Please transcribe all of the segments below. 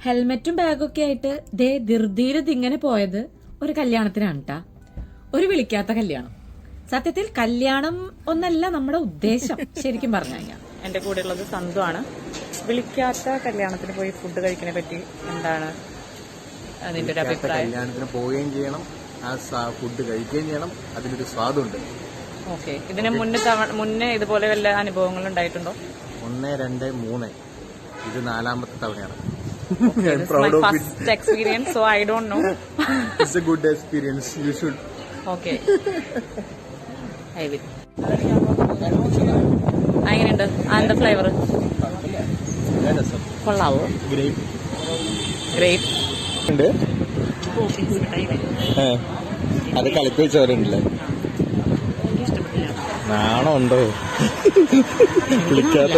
ഹെൽമെറ്റും ബാഗും ഒക്കെ ആയിട്ട് ദേ ധൃതിയിൽ ഇങ്ങനെ പോയത് ഒരു കല്യാണത്തിനാണ് ട്ടാ. ഒരു വിളിക്കാത്ത കല്യാണം. സത്യത്തിൽ കല്യാണം ഒന്നല്ല നമ്മുടെ ഉദ്ദേശം ശരിക്കും പറഞ്ഞു കഴിഞ്ഞാൽ. എന്റെ കൂടെ ഉള്ളത് സന്തു ആണ്. വിളിക്കാത്ത കല്യാണത്തിന് പോയി ഫുഡ് കഴിക്കുന്നതിനെ പറ്റി എന്താണ് അതിന്റെ ഒരു അഭിപ്രായം? കല്യാണത്തിന് പോവുകയും ചെയ്യണം, ആ ഫുഡ് കഴിക്കുകയും ചെയ്യണം, അതിനൊരു സ്വാദുണ്ട്. ഓക്കെ, ഇതിന് മുന്നേ ഇതുപോലെ വല്ല അനുഭവങ്ങൾ ഉണ്ടായിട്ടുണ്ടോ? 1, 2, 3 ഇത് 4ാമത്തെ തവണയാണ്. First experience, so I don't know. It's a good experience. You should. Okay, I will. എങ്ങനെയുണ്ട് അതിന്റെ ഫ്ലേവർ? കൊള്ളാവോ? ഗ്രേപ്പ് ഉണ്ട്. അത് കളിപ്പ് വെച്ചവരുണ്ടല്ലേ? നാണോ ഉണ്ടോ? വിളിക്കാത്ത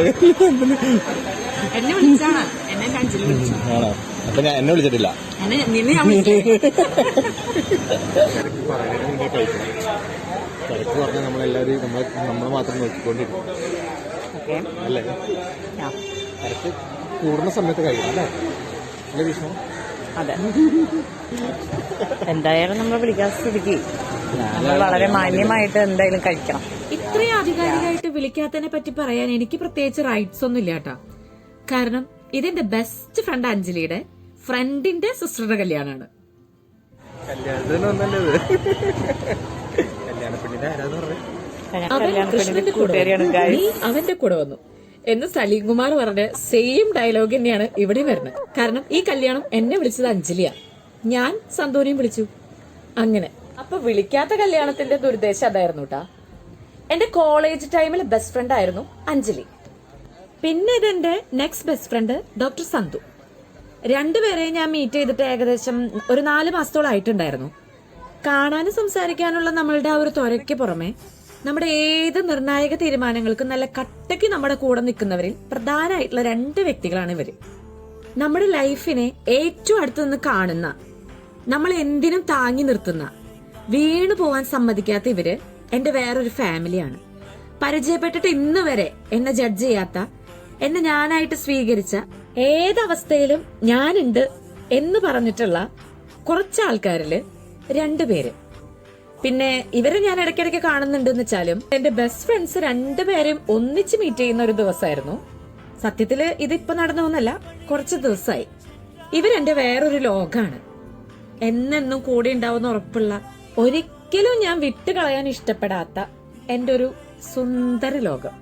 എന്നെ വിളിച്ചാണ്, എന്നെ അഞ്ചിൽ വിളിച്ചു. ആണോ? അപ്പൊ ഞാൻ എന്നെ വിളിച്ചിട്ടില്ല. നിന്നെ ഞാൻ വിളിച്ചു. തിരക്ക് പറഞ്ഞാൽ നമ്മളെല്ലാവരും നമ്മളെ മാത്രം നോക്കിക്കൊണ്ടിരിക്കും അല്ലേ? തിരക്ക് കൂടുന്ന സമയത്ത് കഴിയും അല്ലേ? അല്ലേ വിഷ്ണു? അതെ, എന്തായാലും നമ്മൾ വിളിക്കാത്ത സ്ഥിതിക്ക് നമ്മൾ വളരെ മാന്യമായിട്ട് എന്തായാലും കഴിക്കണം. ഇത്രയും ആധികാരികമായിട്ട് വിളിക്കാത്തതിനെ പറ്റി പറയാൻ എനിക്ക് പ്രത്യേകിച്ച് റൈറ്റ്സ് ഒന്നും ഇല്ല കേട്ടാ. കാരണം ഇതെന്റെ ബെസ്റ്റ് ഫ്രണ്ട് അഞ്ജലിയുടെ ഫ്രണ്ടിന്റെ സിസ്റ്ററുടെ കല്യാണമാണ്. കല്യാണത്തിനൊന്നല്ലേ കല്യാണപ്പെണ്ണിന്റെ ആരാന്ന് നീ അവന്റെ കൂടെ വന്നു എന്ന് സലീം കുമാർ പറഞ്ഞ സെയിം ഡയലോഗ് തന്നെയാണ് ഇവിടെ വരുന്നത്. കാരണം ഈ കല്യാണം എന്നെ വിളിച്ചത് അഞ്ജലിയാ, ഞാൻ സന്തോനെയും വിളിച്ചു. അങ്ങനെ അപ്പൊ വിളിക്കാത്ത കല്യാണത്തിന്റെ ദുരുദ്ദേശം അതായിരുന്നു കേട്ടാ. എന്റെ കോളേജ് ടൈമിൽ ബെസ്റ്റ് ഫ്രണ്ട് ആയിരുന്നു അഞ്ജലി. പിന്നെ ഇതെന്റെ നെക്സ്റ്റ് ബെസ്റ്റ് ഫ്രണ്ട് ഡോക്ടർ സന്തു. രണ്ടുപേരെയും ഞാൻ മീറ്റ് ചെയ്തിട്ട് ഏകദേശം ഒരു 4 മാസത്തോളം ആയിട്ടുണ്ടായിരുന്നു. കാണാനും സംസാരിക്കാനുള്ള നമ്മളുടെ ആ ഒരു ത്വരയ്ക്ക് പുറമെ നമ്മുടെ ഏത് നിർണായക തീരുമാനങ്ങൾക്കും നല്ല കട്ടയ്ക്ക് നമ്മുടെ കൂടെ നിൽക്കുന്നവരിൽ പ്രധാനമായിട്ടുള്ള 2 വ്യക്തികളാണ് ഇവര്. നമ്മുടെ ലൈഫിനെ ഏറ്റവും അടുത്ത് നിന്ന് കാണുന്ന, നമ്മൾ എന്തിനും താങ്ങി നിർത്തുന്ന, വീണു പോവാൻ സമ്മതിക്കാത്ത ഇവര് എന്റെ വേറൊരു ഫാമിലിയാണ്. പരിചയപ്പെട്ടിട്ട് ഇന്ന് വരെ എന്നെ ജഡ്ജ് ചെയ്യാത്ത, എന്നെ ഞാനായിട്ട് സ്വീകരിച്ച, ഏതവസ്ഥയിലും ഞാനുണ്ട് എന്ന് പറഞ്ഞിട്ടുള്ള കുറച്ച് ആൾക്കാരില് 2 പേര്. പിന്നെ ഇവരെ ഞാൻ ഇടയ്ക്കിടയ്ക്ക് കാണുന്നുണ്ടെന്ന് വെച്ചാലും എന്റെ ബെസ്റ്റ് ഫ്രണ്ട്സ് 2 പേരും ഒന്നിച്ച് മീറ്റ് ചെയ്യുന്ന ഒരു ദിവസമായിരുന്നു. സത്യത്തില് ഇതിപ്പോ നടന്നോന്നല്ല, കുറച്ച് ദിവസമായി. ഇവരെന്റെ വേറൊരു ലോകാണ്. എന്നെന്നും കൂടെ ഉണ്ടാവുന്ന ഉറപ്പുള്ള, ഒരിക്കലും ഞാൻ വിട്ടുകളയാൻ ഇഷ്ടപ്പെടാത്ത എന്റെ ഒരു സുന്ദര ലോകം.